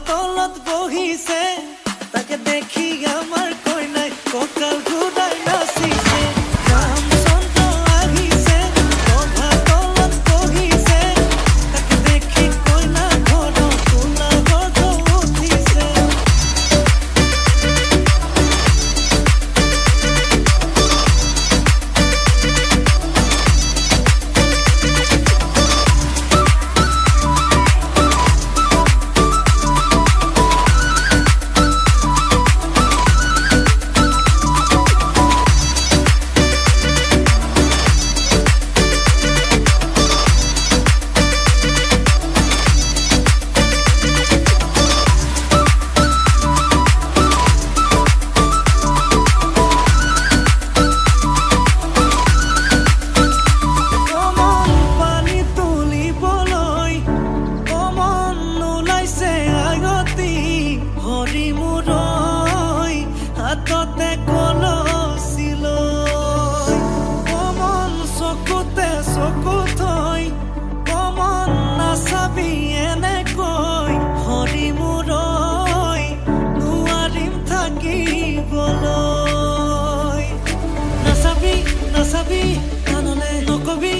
তলত বহিছে তাকে দেখি আমার কই নাই ককাল ঘুরাই নাচিছে রামচন্দ্র আহিছে প্রভা তলত বহিছে তাকে দেখি কই না ঘর তোলা গজ উঠিছে হাততে কলছিল কমন চকুতে চকু থৈ কমন নাচাবি এনেকৈ হৰি মূৰৈ নোৱাৰিম থাকিবলৈ নাচাবি নাচাবি কাণলে নকবি